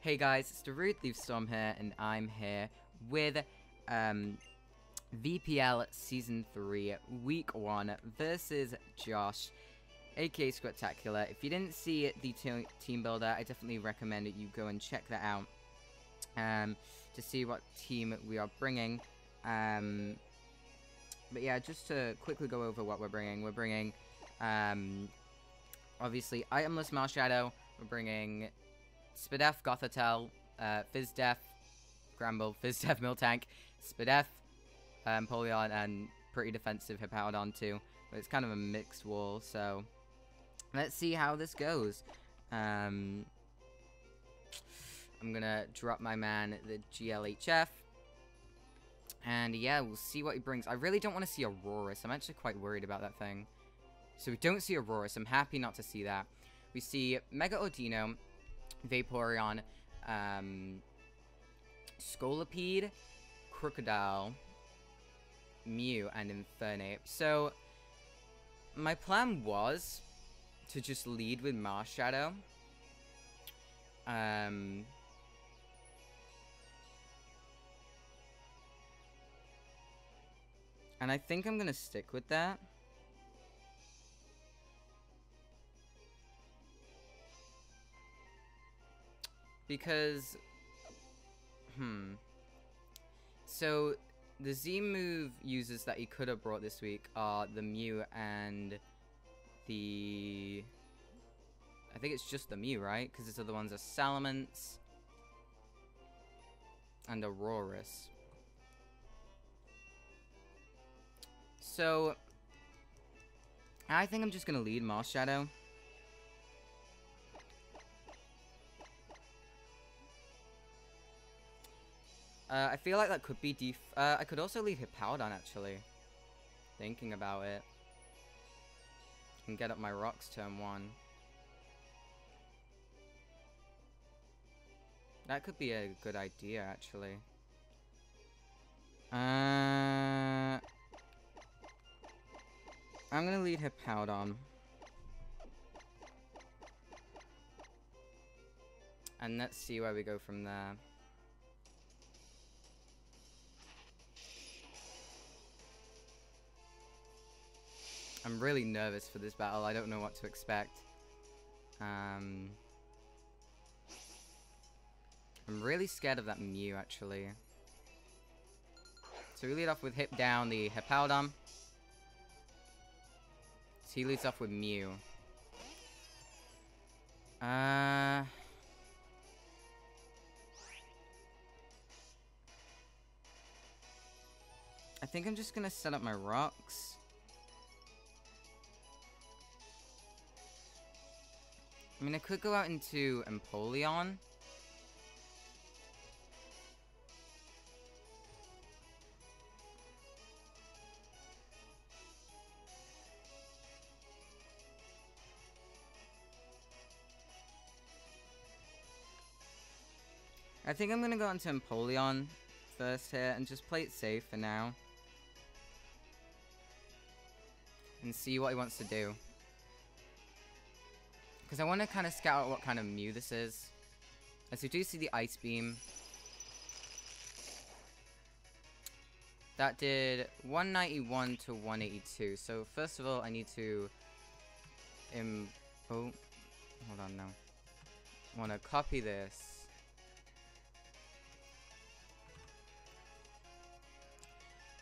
Hey guys, it's DarudeLeafStorm here, and I'm here with VPL Season 3, Week 1 versus Josh, aka Spectacular. If you didn't see the team builder, I definitely recommend that you go and check that out to see what team we are bringing. But yeah, just to quickly go over what we're bringing obviously Itemless Marshadow, we're bringing Spadef, Gothitelle, Fizdef, Granbull, Fizdef, Miltank, Spadef, Empoleon, and pretty defensive Hippowdon too. But it's kind of a mixed wall, so let's see how this goes. I'm gonna drop my man, the GLHF. And yeah, we'll see what he brings. I really don't want to see Aurorus. I'm actually quite worried about that thing. So we don't see Aurorus. I'm happy not to see that. We see Mega Ordino, Vaporeon, Scolipede, Crocodile, Mew, and Infernape. So my plan was to just lead with Marshadow. And I think I'm going to stick with that. Because, so the Z move users that he could have brought this week are the Mew and the, I think it's just the Mew, right? Because these other ones are Salamence and Aurorus. So, I think I'm just going to lead Marshadow. I feel like that could be I could also lead Hippowdon, actually. Thinking about it. And get up my rocks turn 1. That could be a good idea, actually. I'm gonna lead Hippowdon. And let's see where we go from there. I'm really nervous for this battle. I don't know what to expect. I'm really scared of that Mew, actually. So we lead off with Hip down the Hippowdon. So he leads off with Mew. I think I'm just gonna set up my rocks. I mean, I could go out into Empoleon. I think I'm gonna go into Empoleon first here and just play it safe for now. And see what he wants to do. Because I want to kind of scout out what kind of Mew this is. As we do see the Ice Beam. That did 191 to 182. So first of all, I need to... oh, hold on now. I want to copy this.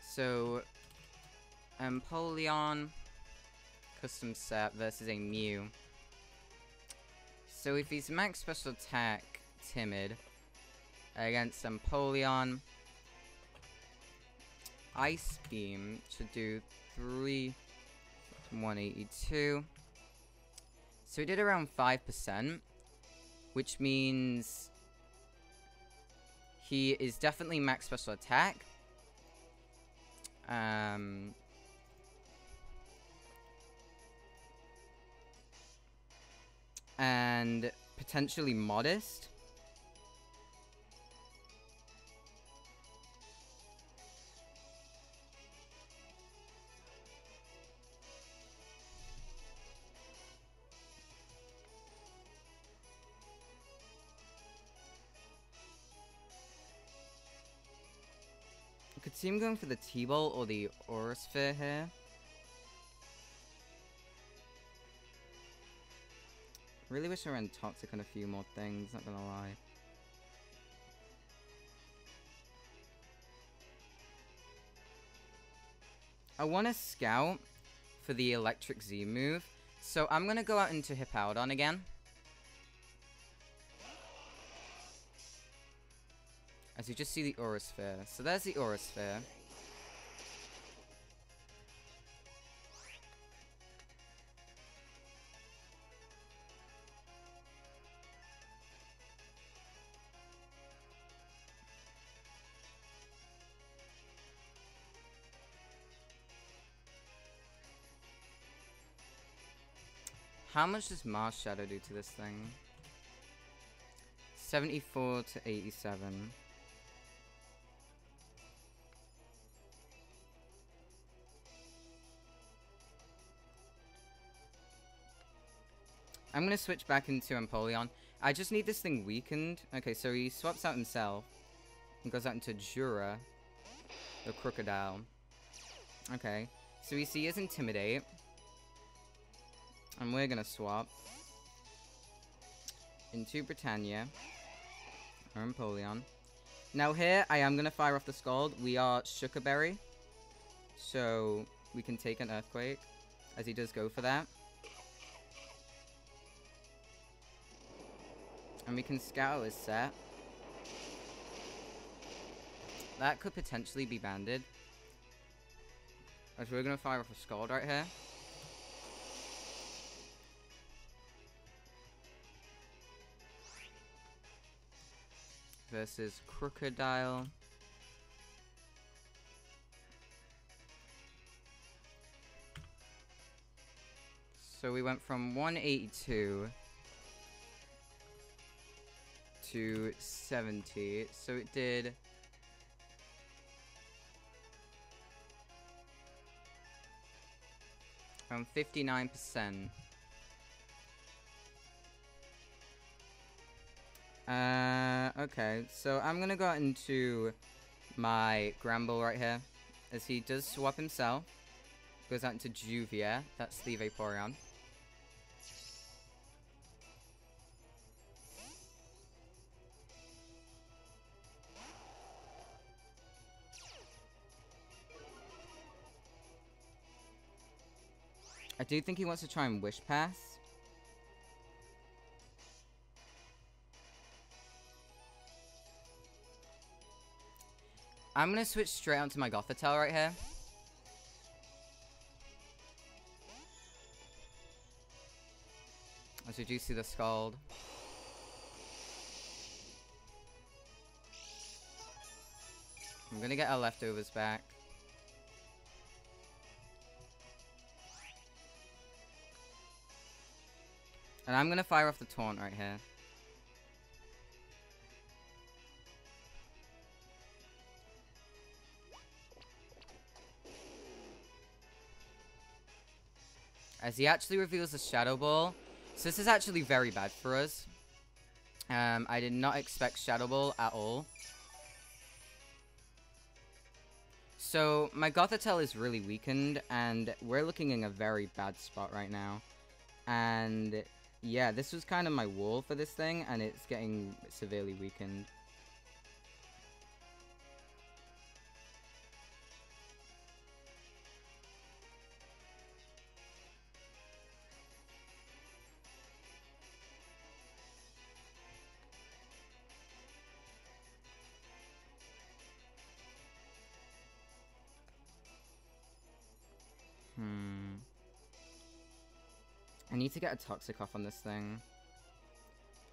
So, Empoleon custom set versus a Mew. So if he's max special attack timid against Empoleon, Ice Beam should do 182. So he did around 5%, which means he is definitely max special attack. And potentially modest. could see him going for the T-Bolt or the Aura Sphere here. Really wish I ran Toxic on a few more things, not gonna lie. I want to scout for the Electric Z move, so I'm gonna go out into Hippowdon again. As you just see the Aura Sphere. So there's the Aura Sphere. How much does Marshadow do to this thing? 74 to 87. I'm gonna switch back into Empoleon. I just need this thing weakened. Okay, so he swaps out himself and goes out into Jura, the Crocodile. Okay, so we see his Intimidate. And we're gonna swap into Britannia or Empoleon. Now here, I am gonna fire off the Scald. We are Sugarberry, so we can take an Earthquake, as he does go for that. And we can scout his set. That could potentially be banded. As we're gonna fire off a Scald right here. Versus Crocodile. So we went from 182 to 70. So it did 59%. Okay, so I'm gonna go into my Granbull right here, as he does swap himself, goes out into Juvia, that's the Vaporeon. I do think he wants to try and Wish Pass. I'm gonna switch straight onto my Gothitelle right here. As we do see the Scald. I'm gonna get our leftovers back. And I'm gonna fire off the Taunt right here. As he actually reveals the Shadow Ball. So this is actually very bad for us. I did not expect Shadow Ball at all. So my Gothitelle is really weakened, and we're looking in a very bad spot right now. And yeah, this was kind of my wall for this thing, and it's getting severely weakened. I need to get a Toxic off on this thing.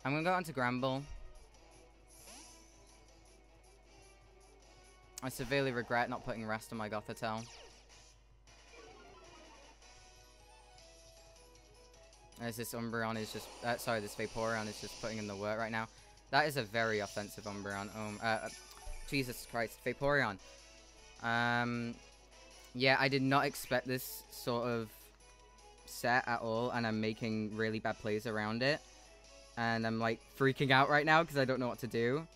I'm gonna go onto Granbull. I severely regret not putting Rest on my Gothitelle. As this Umbreon is just... sorry, this Vaporeon is just putting in the work right now. That is a very offensive Umbreon. Jesus Christ, Vaporeon. Yeah, I did not expect this sort of set at all, and I'm making really bad plays around it. And I'm, like, freaking out right now because I don't know what to do.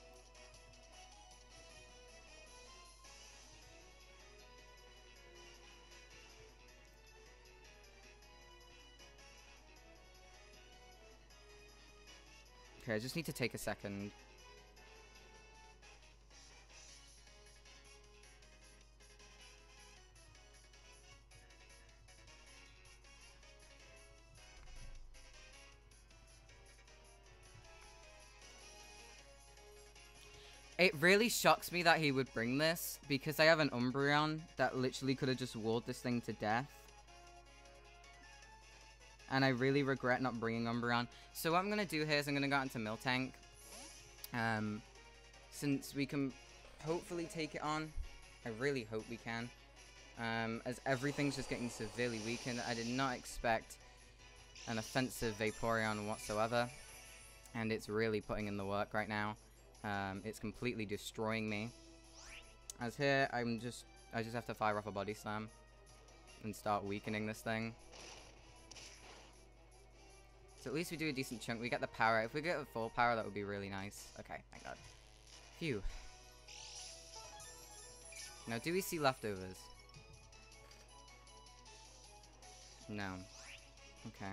Okay, I just need to take a second. It really shocks me that he would bring this, because I have an Umbreon that literally could have just walled this thing to death. And I really regret not bringing Umbreon. So what I'm going to do here is I'm going to go out into Miltank. Since we can hopefully take it on. I really hope we can. As everything's just getting severely weakened. I did not expect an offensive Vaporeon whatsoever. And it's really putting in the work right now. It's completely destroying me. As here, I just have to fire off a Body Slam and start weakening this thing. So at least we do a decent chunk. We get the power. If we get a full power, that would be really nice. Okay, thank God. Phew. Now, do we see leftovers? No. Okay.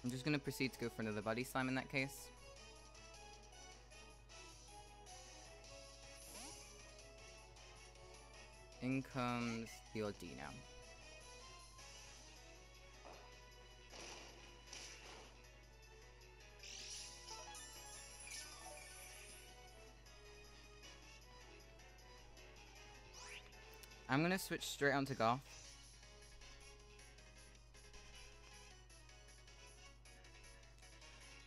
I'm just going to proceed to go for another Body Slam in that case. In comes the Ordino. I'm going to switch straight onto Goth.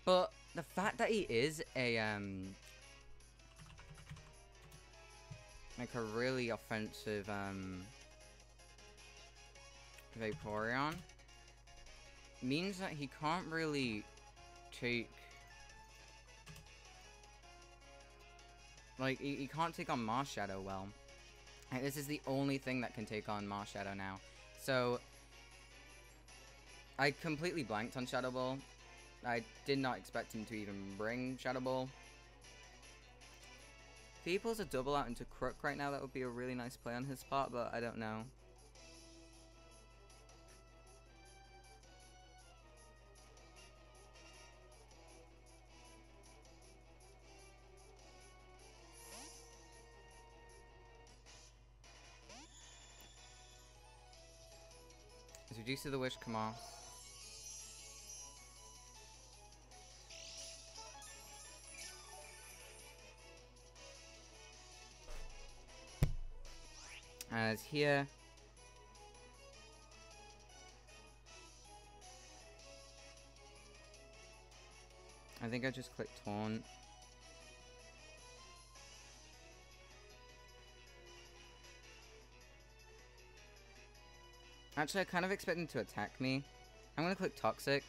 But the fact that he is a like a really offensive Vaporeon means that he can't really take, like, he can't take on Marshadow well. Like, this is the only thing that can take on Marshadow now. So I completely blanked on Shadow Ball. I did not expect him to even bring Shadow Ball. If he pulls a double out into Crook right now, that would be a really nice play on his part, but I don't know. Let's reduce to the Wish, come on. As here, I think I just clicked Taunt. Actually, I kind of expect him to attack me. I'm gonna click Toxic.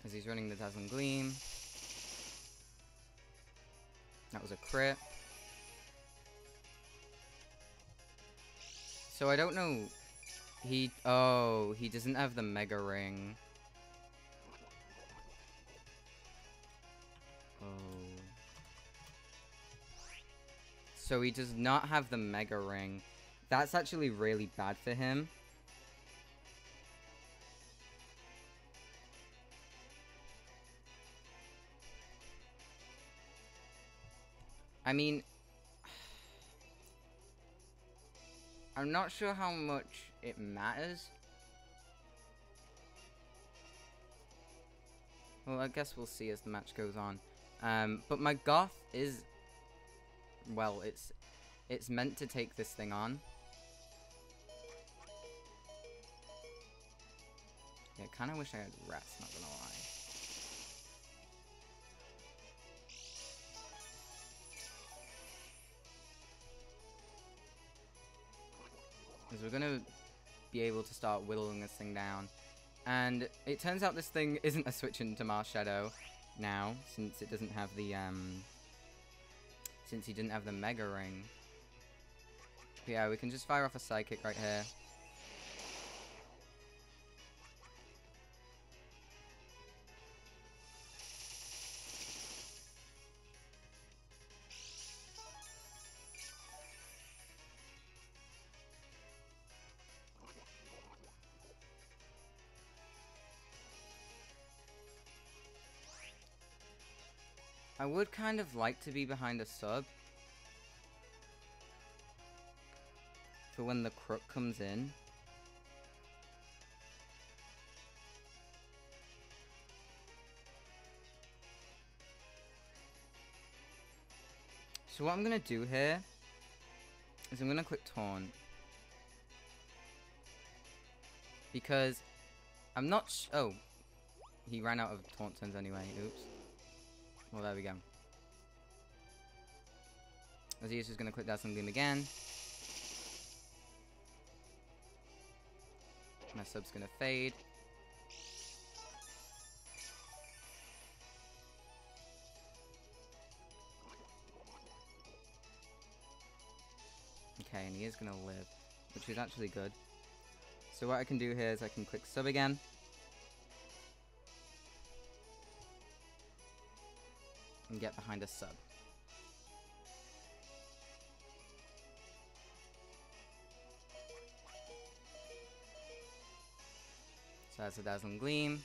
As he's running the Dazzling Gleam. That was a crit. So I don't know. Oh, he doesn't have the Mega Ring. Oh. So he does not have the Mega Ring. That's actually really bad for him. I mean, I'm not sure how much it matters. Well, I guess we'll see as the match goes on. But my Goth is, well, it's meant to take this thing on. Yeah, kind of wish I had rats, not gonna lie. Because we're gonna be able to start whittling this thing down. And it turns out this thing isn't a switch into Marshadow now, since it doesn't have the, since he didn't have the Mega Ring. But yeah, we can just fire off a Psychic right here. I would kind of like to be behind a sub for when the Crook comes in. So what I'm going to do here is I'm going to click Taunt. Because I'm not oh, he ran out of taunt turns anyway. Oops. Well, there we go. Azir's just going to click Dazzling Gleam again. My sub's going to fade. Okay, and he is going to live, which is actually good. So what I can do here is I can click sub again. And get behind a sub. So that's a Dazzling Gleam.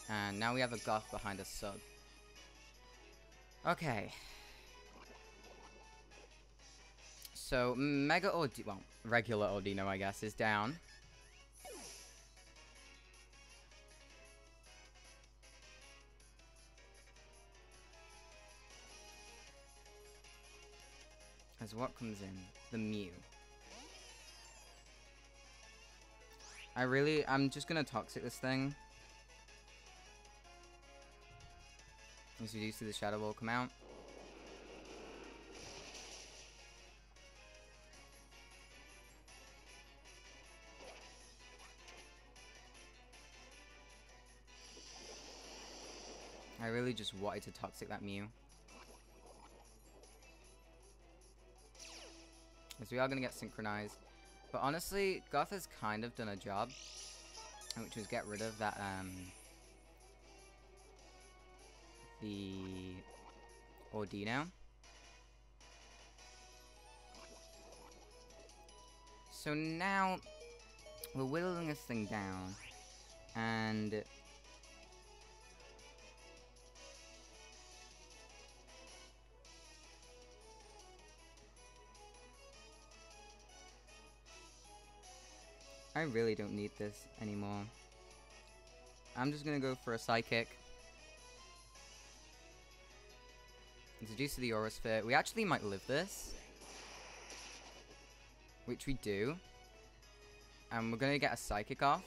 And now we have a Goth behind a sub. Okay. So, Mega Ordino, well, regular Ordino, I guess, is down. As what comes in? The Mew. I'm just gonna Toxic this thing. As you do see the Shadow Ball come out. I really just wanted to Toxic that Mew. As we are going to get Synchronized. But honestly, Goth has kind of done a job. Which was get rid of that, the Ordino. So now, we're whittling this thing down. And I really don't need this anymore. I'm just gonna go for a Psychic. Introduce to the Aura Sphere. We actually might live this. Which we do. And we're gonna get a Psychic off.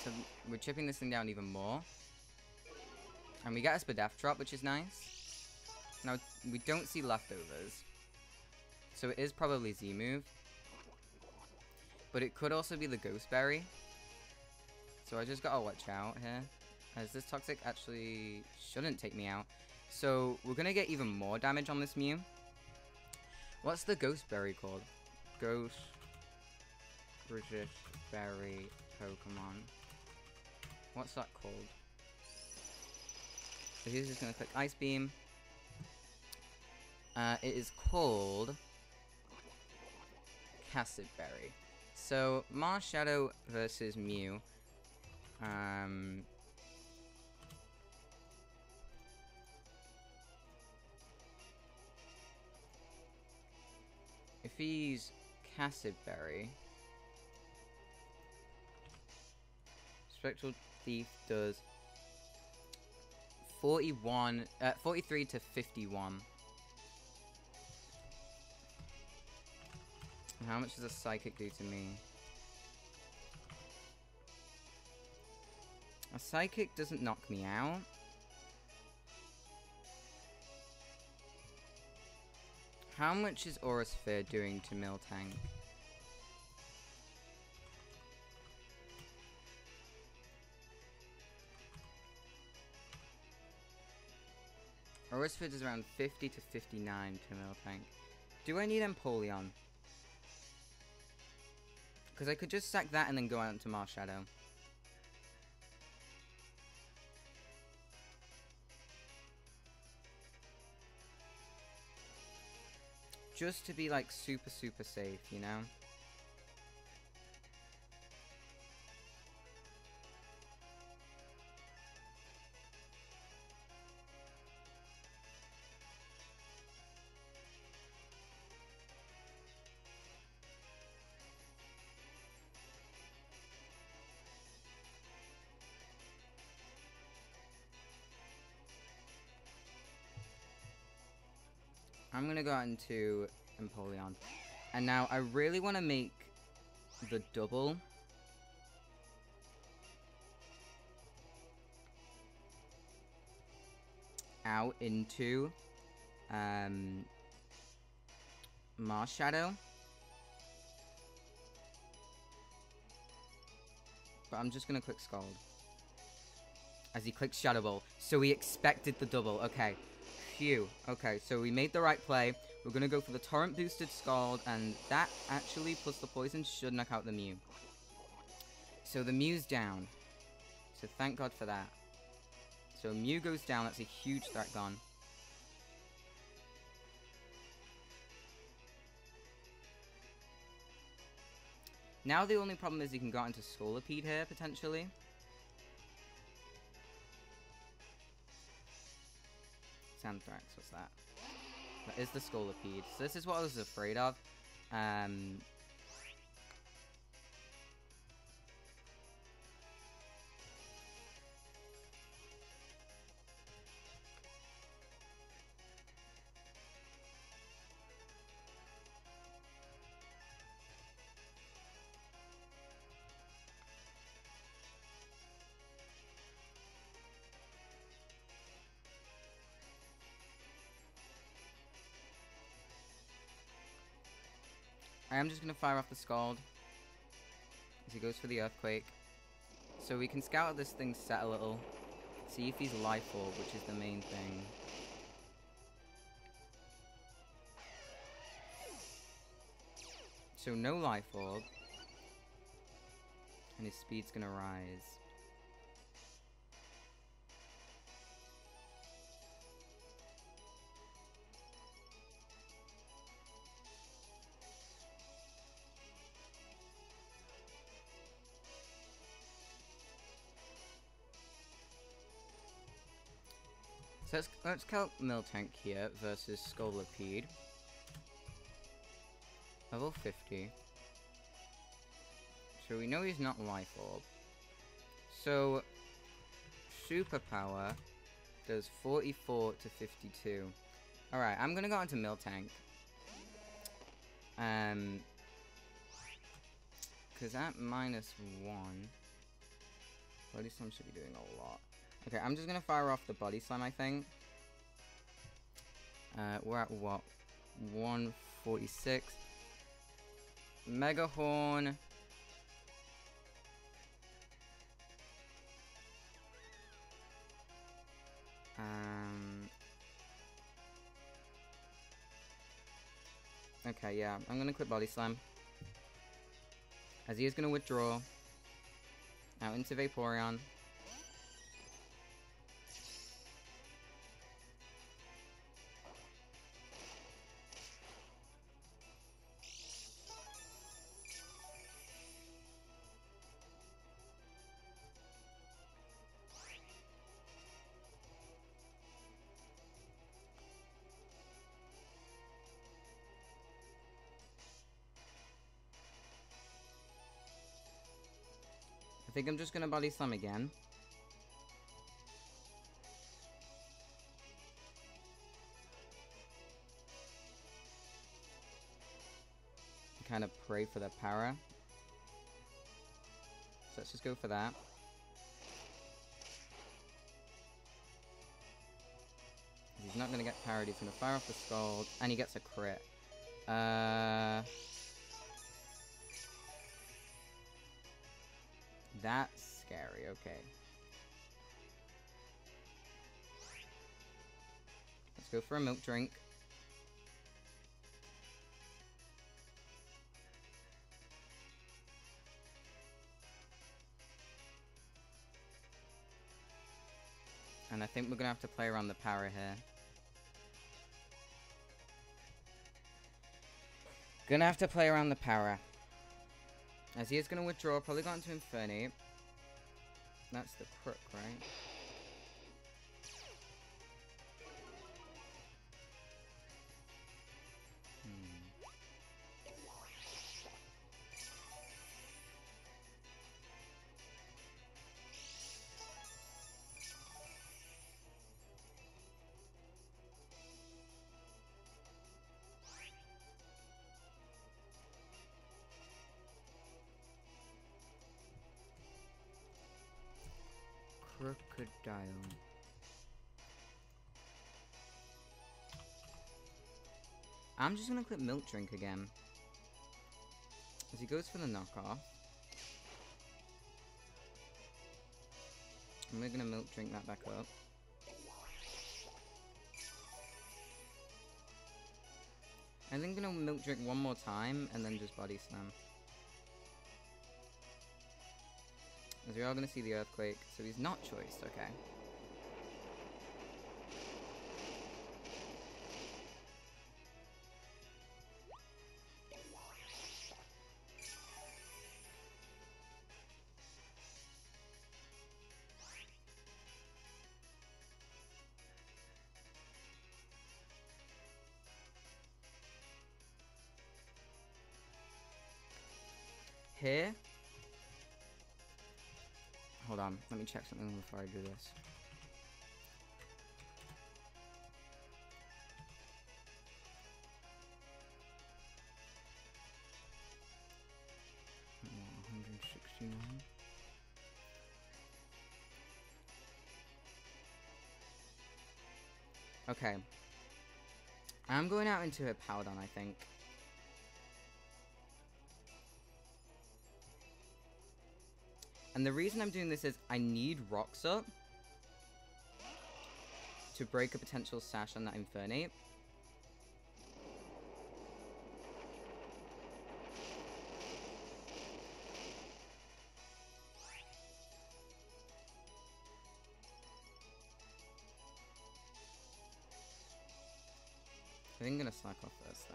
So we're chipping this thing down even more. And we get a Spadef drop, which is nice. Now, we don't see leftovers. So it is probably Z-move. But it could also be the Ghost Berry. So I just gotta watch out here. As this Toxic actually shouldn't take me out. So we're gonna get even more damage on this Mew. What's the Ghost Berry called? Ghost Resist Berry Pokemon. What's that called? So he's just gonna click Ice Beam. It is called Cassid Berry. So, Marshadow versus Mew. If he's Cassid Berry, Spectral Thief does 43 to 51. How much does a Psychic do to me? A Psychic doesn't knock me out. How much is Aura Sphere doing to Miltank? Aura Sphere does around 50 to 59 to Miltank. Do I need Empoleon? Because I could just sack that and then go out into Marshadow. Just to be like super safe, you know? I'm going to go out into Empoleon. And now I really want to make the double. Out into Marshadow. But I'm just going to click Scald. As he clicks Shadow Ball. So he expected the double. Okay. Phew. Okay, so we made the right play. We're going to go for the Torrent boosted Scald. And that actually, plus the poison, should knock out the Mew. So the Mew's down. So thank God for that. So Mew goes down. That's a huge threat gone. Now the only problem is he can go into Scolipede here, potentially. Zanthrax, what's that? That is the Scolipede. So this is what I was afraid of. I am just going to fire off the Scald as he goes for the Earthquake. So we can scout this thing set a little. See if he's Life Orb, which is the main thing. So no Life Orb. And his speed's going to rise. So let's count Miltank here versus Scolipede. Level 50. So we know he's not Life Orb. So Superpower does 44 to 52. Alright, I'm gonna go into Miltank. Because at -1, Body Slam should be doing a lot. Okay, I'm just gonna fire off the Body Slam, I think. We're at what? 146. Mega Horn. Okay, yeah, I'm gonna quit Body Slam. As he is gonna withdraw. Out into Vaporeon. I think I'm just gonna Body Slam again. Kind of pray for the para. So let's just go for that. He's not gonna get parried, he's gonna fire off the Scald, and he gets a crit. That's scary, okay. Let's go for a Milk Drink. And I think we're gonna have to play around the power here. Gonna have to play around the power. As he is gonna withdraw, probably got into Infernape. That's the crook, right? Crocodile. I'm just gonna click Milk Drink again. As he goes for the knockoff. And we're gonna Milk Drink that back up. I think I'm gonna Milk Drink one more time and then just Body Slam. As we are gonna see the Earthquake, so he's not choiced, okay. Here. Hold on, let me check something before I do this. Oh, 169. Okay. I'm going out into Hippowdon, I think. And the reason I'm doing this is I need Rocks up to break a potential Sash on that Infernape. I think I'm gonna slack off first though.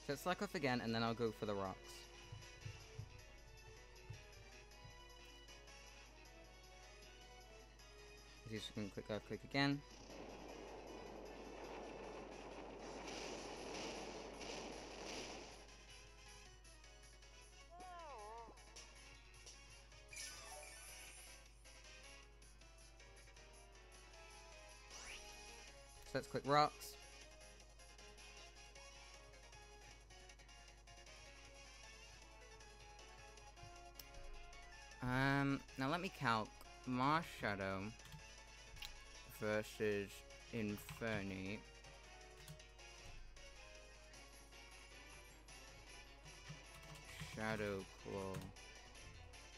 So let's slack off again, and then I'll go for the rocks. He's just going to click Earthquake again. So let's click rocks. Now let me calc Marshadow versus Infernape. Shadow Claw.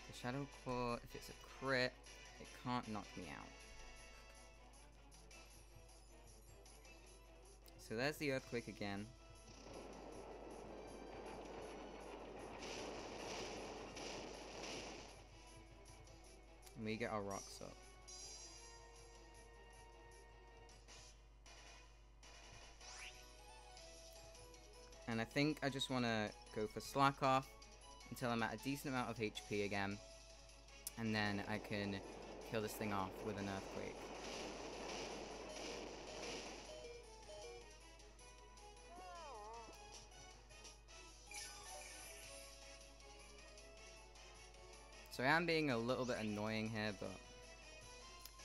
The Shadow Claw, if it's a crit, it can't knock me out. So there's the Earthquake again. And we get our rocks up. And I think I just want to go for Slack Off until I'm at a decent amount of HP again. And then I can kill this thing off with an Earthquake. So I am being a little bit annoying here, but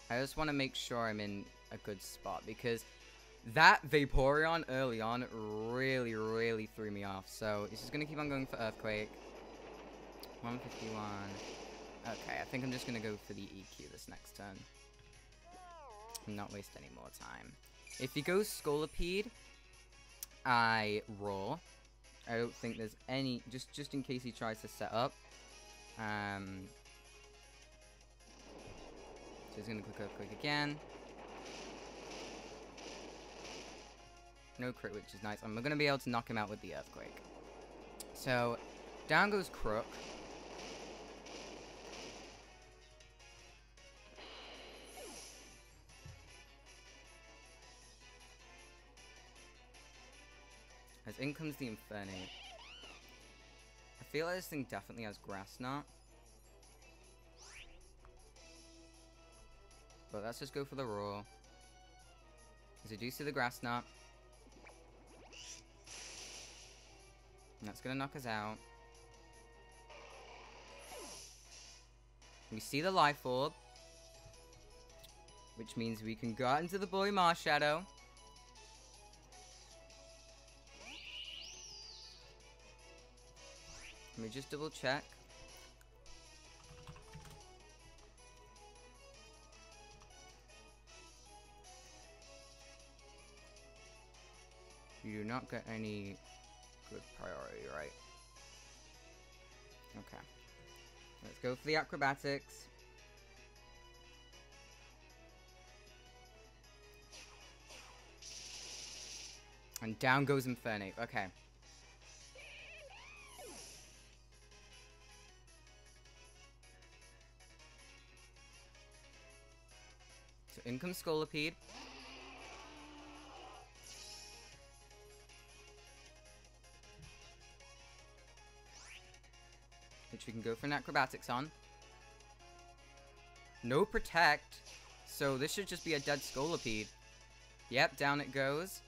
I just want to make sure I'm in a good spot, because that Vaporeon early on really threw me off. So he's just going to keep on going for Earthquake. 151. Okay, I think I'm just going to go for the EQ this next turn. And not waste any more time. If he goes Scolipede, I roar. I don't think there's any, just in case he tries to set up. So he's going to click Earthquake again. No crit, which is nice. I'm going to be able to knock him out with the Earthquake. So, down goes Crook. As in comes the Infernape. I feel like this thing definitely has Grass Knot. But let's just go for the Roar. As we do see the Grass Knot. And that's going to knock us out. We see the Life Orb. which means we can go out into the boy Marshadow. Let me just double check. You do not get any good priority, right? Okay. Let's go for the acrobatics. And down goes Infernape. Okay. So in comes Scolipede. Which we can go for an acrobatics on. No protect. So this should just be a dead Scolipede. Yep, down it goes.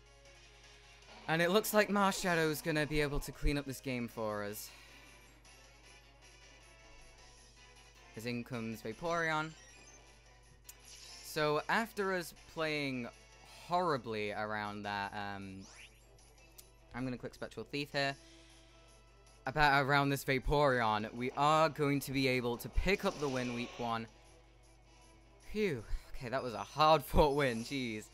And it looks like Marshadow's gonna be able to clean up this game for us. As in comes Vaporeon. So after us playing horribly around that, I'm gonna click Spectral Thief here. Around this Vaporeon, we are going to be able to pick up the win week 1. Phew. Okay, that was a hard-fought win. Jeez.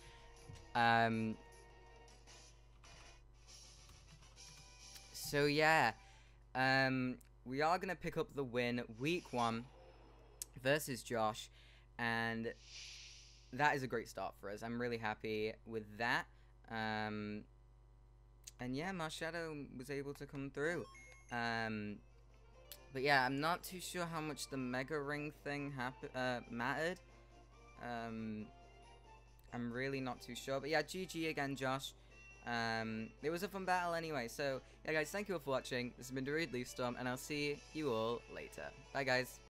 So yeah, we are gonna pick up the win week 1 versus Josh, and that is a great start for us. I'm really happy with that. And yeah, Marshadow was able to come through. But yeah, I'm not too sure how much the Mega Ring thing mattered. I'm really not too sure. But yeah, GG again, Josh. It was a fun battle anyway. So yeah, guys, thank you all for watching. This has been DarudeLeafStorm, and I'll see you all later. Bye, guys.